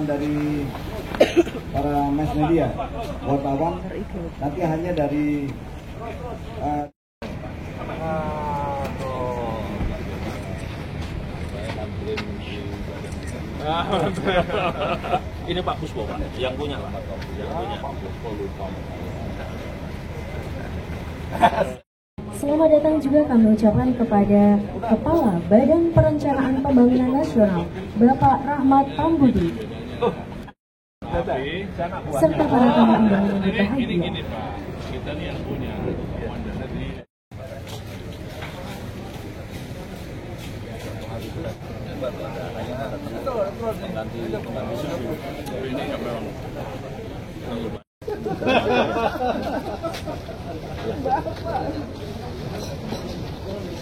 bukan dari para mass media, wartawan, nanti hanya dari ini Pak Puspo, Pak, yang punya Pak. Selamat datang juga kami ucapkan kepada Kepala Badan Perencanaan Pembangunan Nasional, Bapak Rahmat Pambudi, serta para tamu undangan yang berbahagia. Kita nih yang punya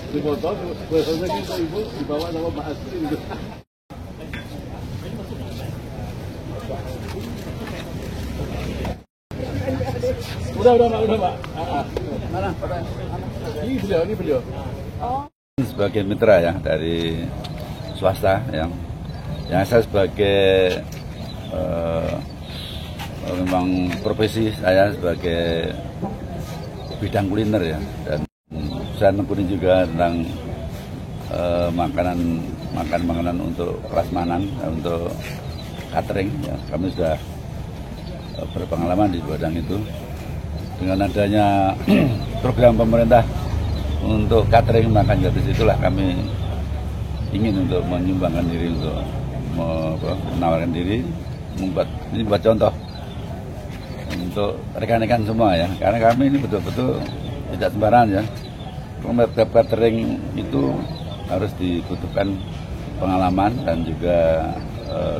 di foto, biasanya kita ibu dibawa sama Pak Asri gitu. Udah Pak. Mana? Ini beliau. Sebagai mitra ya dari swasta yang saya sebagai memang profesi saya sebagai bidang kuliner ya, dan saya nekuni juga tentang makanan untuk prasmanan, untuk catering ya. Kami sudah berpengalaman di bidang itu. Dengan adanya program pemerintah untuk catering, maka dari situlah kami ingin untuk menyumbangkan diri, untuk menawarkan diri, ini buat contoh untuk rekan-rekan semua ya, karena kami ini betul-betul tidak sembarangan ya. Catering itu harus dibutuhkan pengalaman dan juga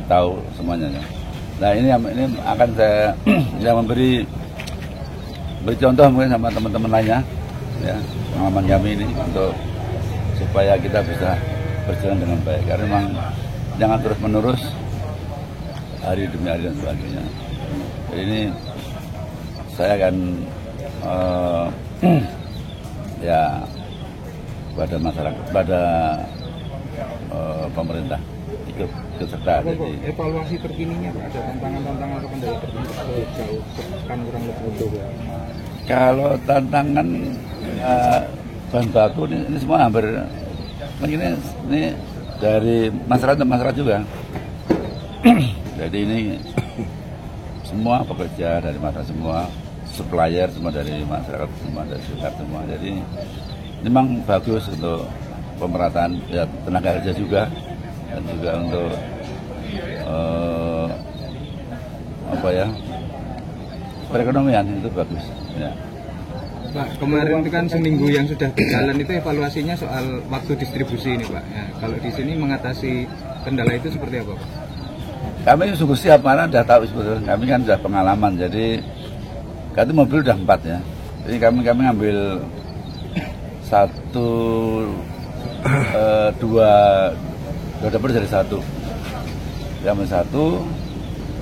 tahu semuanya ya. Nah ini akan saya memberi contoh mungkin sama teman-teman lainnya ya, pengalaman kami ini untuk supaya kita bisa berjalan dengan baik, karena memang jangan terus menerus hari demi hari dan sebagainya. Jadi ini saya akan ya pada masyarakat, pada pemerintah ikut serta. Jadi evaluasi terkininya Pak, ada tantangan-tantangan atau kendala tertentu jauh kan kurang lebih untuk kalau tantangan bahan baku ini semua hampir ini dari masyarakat juga. Jadi ini semua pekerja dari masyarakat semua, supplier semua dari masyarakat semua, dari sekitar semua. Jadi memang bagus untuk pemerataan ya, tenaga kerja juga, dan juga untuk perekonomian itu bagus ya. Pak, kemarin itu kan seminggu yang sudah berjalan itu evaluasinya soal waktu distribusi ini Pak ya, kalau di sini mengatasi kendala itu seperti apa Pak? Kami sungguh siap, mana sudah tahu sebetulnya, kami kan sudah pengalaman. Jadi itu mobil udah 4 ya, jadi kami ngambil 2 dapat dari 1, kami 1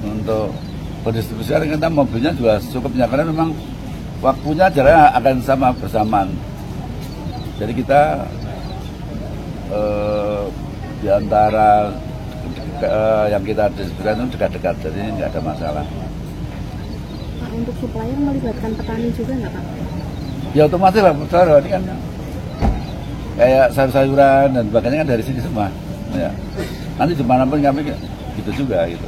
untuk pendistribusian. Kita mobilnya juga cukup, karena memang waktunya jaraknya akan sama bersamaan. Jadi kita di antara yang kita distribusikan itu dekat-dekat, jadi nggak ada masalah. Pak, untuk supplier melibatkan petani juga nggak Pak? Ya otomatis lah, ini kan kayak sayur-sayuran dan sebagainya kan dari sini semua. Ya. Nanti dimanapun kami gitu juga gitu.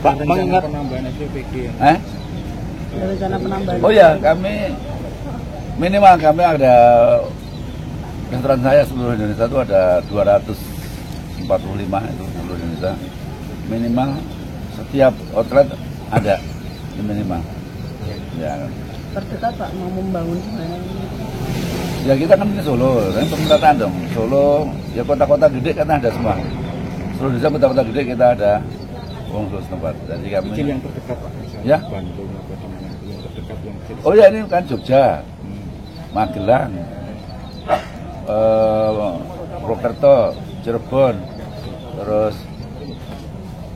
Pak, mengingat penambahan SPPG Rencana penambahan. Oh ya, kami minimal kami ada restoran saya seluruh Indonesia itu ada 245 itu seluruh Indonesia. Minimal setiap outlet ada minimal. Ya. Terdekat Pak, mau membangun gimana? Ya kita kan ini Solo, kan pemerataan dong. Solo, ya kota-kota gede kan ada semua. Seluruh Indonesia kota-kota gede kita ada untuk setempat. Jadi kami yang terdekat Pak, ya. Bandung atau di mana yang terdekat yang kecil. Oh ya, ini kan Jogja, Magelang, Purwokerto, Cirebon, terus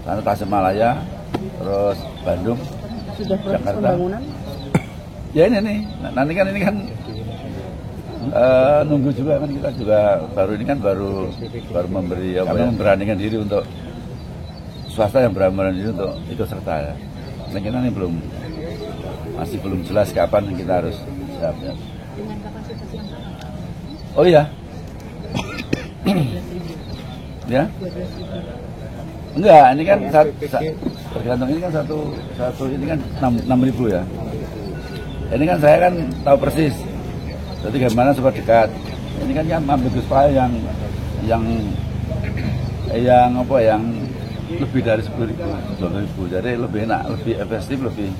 Tasikmalaya, terus Bandung, Sudah proses Jakarta. pembangunan? Ya ini nih, nanti kan ini kan nunggu juga kan, kita juga baru ini kan baru memberi memberanikan diri untuk swasta yang beramalan ini untuk ikut serta ya. Kita ini masih belum jelas kapan kita harus siap ya. Dengan kapasitas yang sama? Oh iya. Ya? Enggak, ini kan tergantung, ini kan satu ini kan 6.000 ya. Ini kan saya kan tahu persis. Jadi gimana supaya dekat. Ini kan ambil file yang apa yang lebih dari 10.000. Jadi lebih enak, lebih efektif, lebih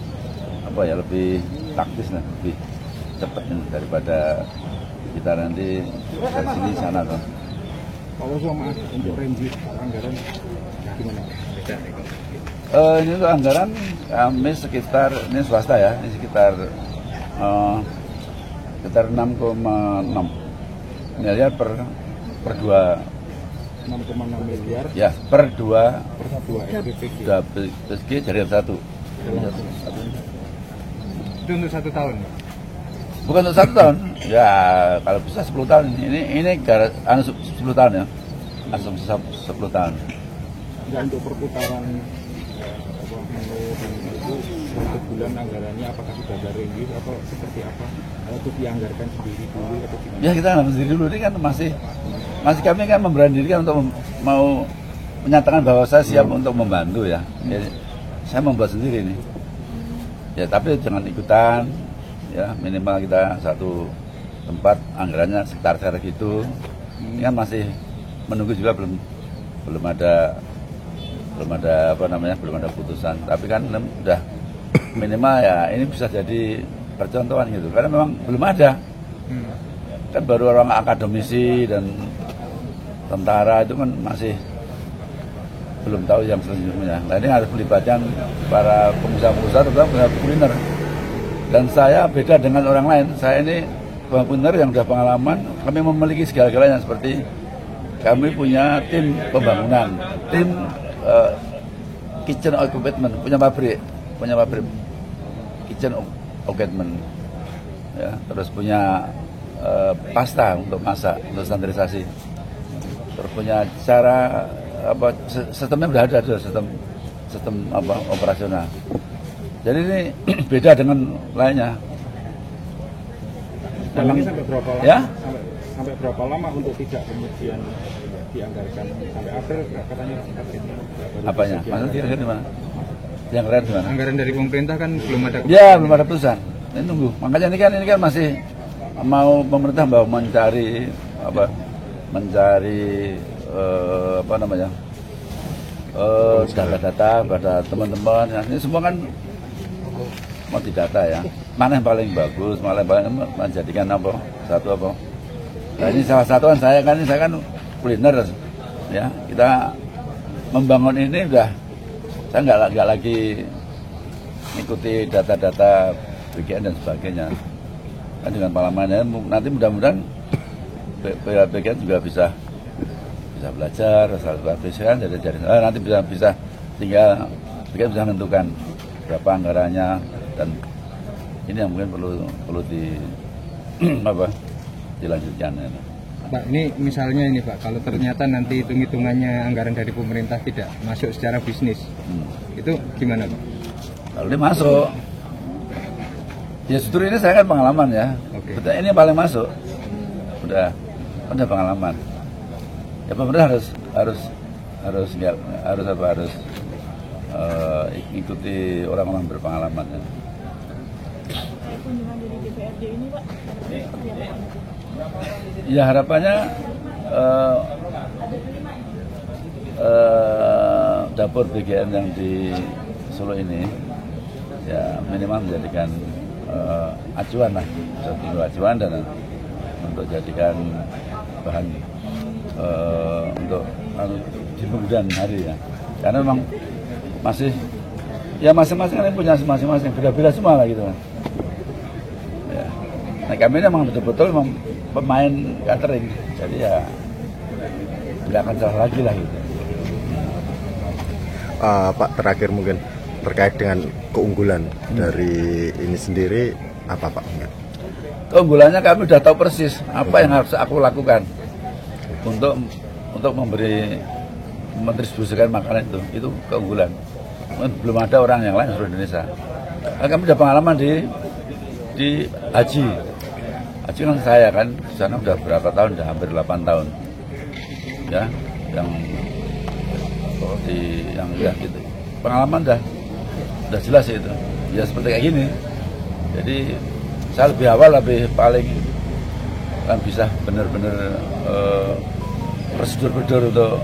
apa ya, lebih taktis lah, lebih cepat daripada kita nanti dari sini sana tuh. Kalau sama untuk range anggaran gimana? Ini untuk anggaran kami sekitar, ini swasta ya, ini sekitar 6,6 miliar per 6,6 miliar ya per 2 PSG jaringan 1. Itu untuk 1 tahun? Bukan untuk 1 tahun, ya kalau bisa 10 tahun. Ini 10 tahun ya, asumsi 10 tahun. Enggak untuk perputaran itu satu bulan anggarannya apakah sudah ada range atau seperti apa? Atau dianggarkan sendiri dulu atau gimana? Ya kita anggarkan sendiri dulu, ini kan masih kami kan memberanikan diri kan untuk mau menyatakan bahwa saya siap untuk membantu ya. Saya membuat sendiri ini. Ya tapi jangan ikutan. Ya minimal kita satu tempat anggarannya sekitar gitu. Ini kan masih menunggu juga belum ada apa namanya, belum ada putusan. Tapi kan udah minimal ya ini bisa jadi percontohan gitu. Karena memang belum ada. Kan baru orang akademisi dan tentara itu kan masih belum tahu yang selanjutnya. Nah ini harus melibatkan para pengusaha-pengusaha terutama pengusaha kuliner. Dan saya beda dengan orang lain. Saya ini pengusaha yang sudah pengalaman. Kami memiliki segala-galanya seperti kami punya tim pembangunan, tim kitchen equipment, punya pabrik kitchen equipment, ya, terus punya pasta untuk masak, untuk standarisasi, terus punya cara apa sistemnya sudah ada, sistem apa operasional. Jadi ini beda dengan lainnya. Memang sampai berapa lama? Ya? Sampai berapa lama untuk tidak kemudian dianggarkan sampai April katanya? Apanya? Maksudnya kira-kira di mana? Yang keren di mana? Anggaran dari pemerintah kan belum ada. Ya, belum ada putusan. Ini nunggu. Makanya ini kan masih mau pemerintah mau mencari apa namanya? Data-data pada teman-teman. Ini semua kan mau didata ya. Mana yang paling bagus, mana yang paling menjadikan apa? Satu apa? Nah, ini salah satu kan saya kan kuliner ya. Kita membangun ini udah saya nggak lagi mengikuti data-data BGN dan sebagainya. Kan dengan pengalamannya nanti mudah-mudahan BGN juga bisa belajar asal BGN jadi nanti bisa tinggal BGN bisa menentukan berapa anggarannya dan ini yang mungkin perlu dilanjutkan. Pak, ini misalnya ini Pak, kalau ternyata nanti hitung-hitungannya anggaran dari pemerintah tidak masuk secara bisnis, itu gimana Pak? Kalau ini masuk, ya justru ini saya kan pengalaman ya. Oke. Betul, ini paling masuk, udah pengalaman. Ya pemerintah harus ikuti orang-orang berpengalaman. Ya. Kunjungan dari DPRD ini Pak, ya harapannya dapur BGN yang di Solo ini ya minimal menjadikan acuan lah, satu acuan dan untuk jadikan bahan untuk di kemudian hari ya. Karena memang masih ya masing-masing kan punya masing-masing beda-beda semua lah gitu kan. Ya. Nah kami ini memang betul-betul memang pemain catering, jadi ya tidak akan salah lagi lah gitu. Pak, terakhir mungkin terkait dengan keunggulan dari ini sendiri apa Pak? Keunggulannya kami sudah tahu persis apa yang harus aku lakukan untuk memberi mendistribusikan makanan itu keunggulan. Belum ada orang yang lain seluruh Indonesia. Kami sudah pengalaman di haji. Haji kan saya kan di sana udah berapa tahun, udah hampir 8 tahun. Ya, yang gitu. Pengalaman udah jelas itu. Ya seperti kayak gini. Jadi saya lebih awal paling kan bisa benar-benar prosedur untuk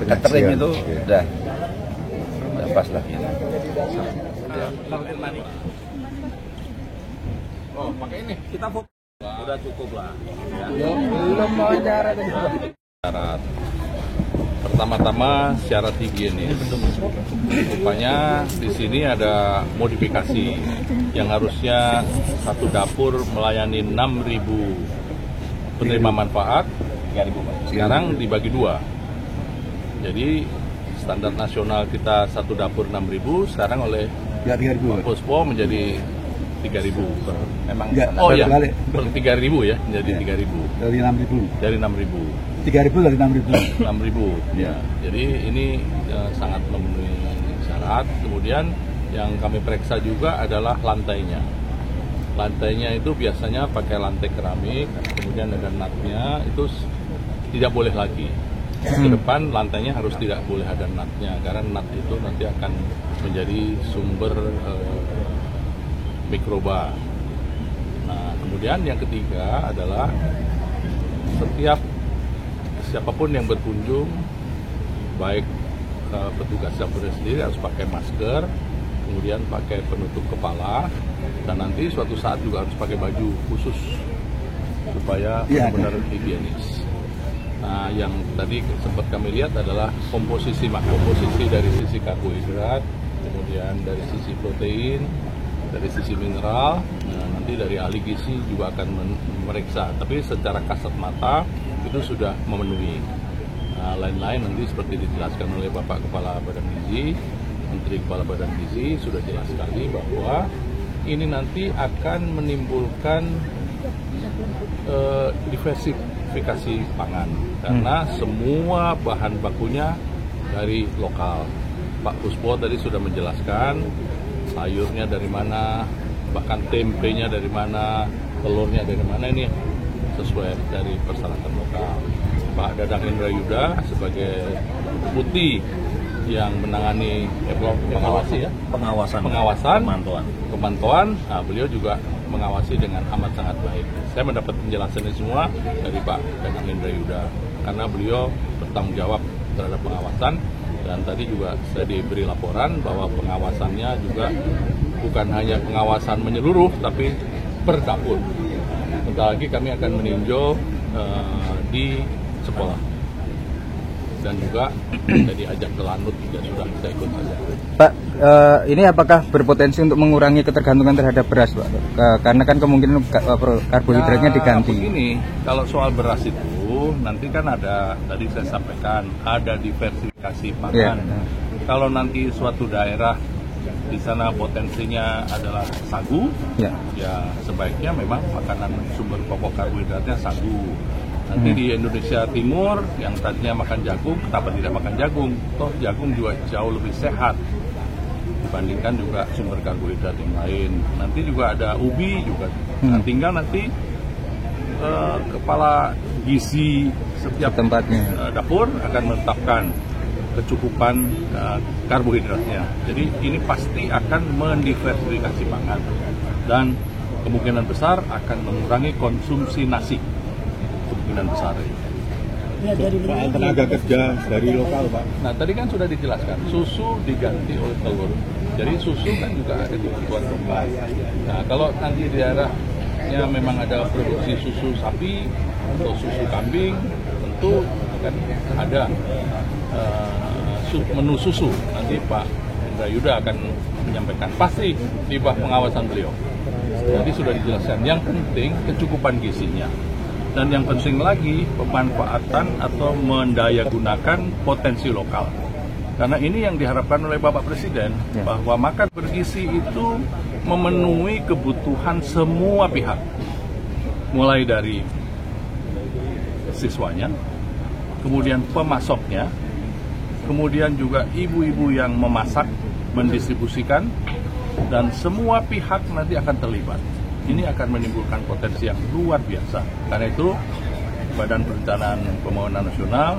catering itu udah pas lah gitu. Oh, pakai ini. Kita foto. Udah cukup lah. Belum mau syarat tadi. Syarat. Pertama-tama syarat higienis. Rupanya di sini ada modifikasi yang harusnya satu dapur melayani 6.000 penerima manfaat, sekarang dibagi 2. Jadi standar nasional kita satu dapur 6.000, sekarang oleh Puspo menjadi 3.000 per. Memang oh ya, per 3.000 ya, menjadi 3.000. Dari 6.000. Dari 6.000. 3.000 dari 6.000. 6.000 ya. Jadi ini sangat memenuhi syarat. Kemudian yang kami periksa juga adalah lantainya. Lantainya itu biasanya pakai lantai keramik, kemudian ada natnya, itu tidak boleh lagi. Ke depan lantainya harus tidak boleh ada natnya, karena nat itu nanti akan menjadi sumber mikroba. Nah, kemudian yang ketiga adalah siapapun yang berkunjung, baik petugas dapurnya sendiri harus pakai masker, kemudian pakai penutup kepala, dan nanti suatu saat juga harus pakai baju khusus supaya benar-benar higienis. Nah, yang tadi sempat kami lihat adalah komposisi dari sisi karbohidrat, kemudian dari sisi protein, dari sisi mineral. Nah, nanti dari ahli gizi juga akan memeriksa, tapi secara kasat mata itu sudah memenuhi. Nah, lain-lain nanti seperti dijelaskan oleh Bapak Kepala Badan Gizi, Menteri Kepala Badan Gizi sudah jelas sekali bahwa ini nanti akan menimbulkan diversifikasi pangan karena semua bahan bakunya dari lokal. Pak Puspo tadi sudah menjelaskan sayurnya dari mana, bahkan tempenya dari mana, telurnya dari mana, ini sesuai dari persyaratan lokal. Pak Dadang Indrayuda sebagai deputi yang menangani pengawasan pemantauan, nah, beliau juga mengawasi dengan amat sangat baik. Saya mendapat penjelasan ini semua dari Pak Dadang Indrayuda karena beliau bertanggung jawab terhadap pengawasan, dan tadi juga saya diberi laporan bahwa pengawasannya juga bukan hanya pengawasan menyeluruh tapi per dapur. Bentar lagi kami akan meninjau di sekolah dan juga jadi ajak ke Lanut juga sudah saya ikut saja. Pak, ini apakah berpotensi untuk mengurangi ketergantungan terhadap beras, Pak? Karena kan kemungkinan karbohidratnya diganti. Begini, kalau soal beras itu nanti kan ada, tadi saya sampaikan ada diversifikasi pangan. Kalau nanti suatu daerah di sana potensinya adalah sagu, ya sebaiknya memang makanan sumber pokok karbohidratnya sagu. Nanti di Indonesia Timur yang tadinya makan jagung, kenapa tidak makan jagung? Toh jagung juga jauh lebih sehat dibandingkan juga sumber karbohidrat yang lain. Nanti juga ada ubi juga. Nah, tinggal nanti kepala gizi setiap tempatnya dapur akan menetapkan kecukupan karbohidratnya. Jadi ini pasti akan mendiversifikasi pangan dan kemungkinan besar akan mengurangi konsumsi nasi. Kemungkinan besar. Soal tenaga kerja dari lokal, Pak. Nah, tadi kan sudah dijelaskan, susu diganti oleh telur. Jadi susu kan juga ada kebutuhan lokal. Nah, kalau nanti di daerahnya memang ada produksi susu sapi atau susu kambing, tentu kan ada menu susu. Nanti Pak Indrayuda akan menyampaikan, pasti di bawah pengawasan beliau. Jadi sudah dijelaskan, yang penting kecukupan gizinya. Dan yang penting lagi, pemanfaatan atau mendayagunakan potensi lokal. Karena ini yang diharapkan oleh Bapak Presiden, bahwa makan bergizi itu memenuhi kebutuhan semua pihak. Mulai dari siswanya, kemudian pemasoknya, kemudian juga ibu-ibu yang memasak, mendistribusikan, dan semua pihak nanti akan terlibat. Ini akan menimbulkan potensi yang luar biasa. Karena itu, Badan Perencanaan Pembangunan Nasional,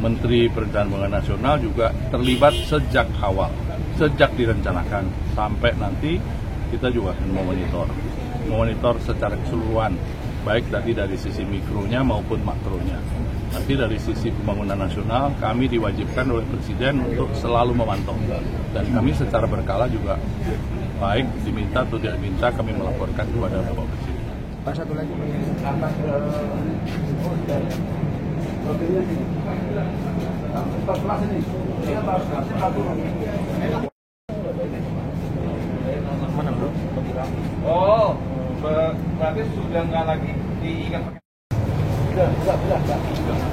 Menteri Perencanaan Pembangunan Nasional juga terlibat sejak awal, sejak direncanakan, sampai nanti kita juga akan memonitor secara keseluruhan, baik dari sisi mikronya maupun makronya. Nanti dari sisi pembangunan nasional, kami diwajibkan oleh Presiden untuk selalu memantau. Dan kami secara berkala juga, baik diminta atau tidak diminta, kami melaporkan kepada Bapak Presiden. Pak, satu lagi. Oh, berarti sudah nggak lagi diikat pakai. Sudah.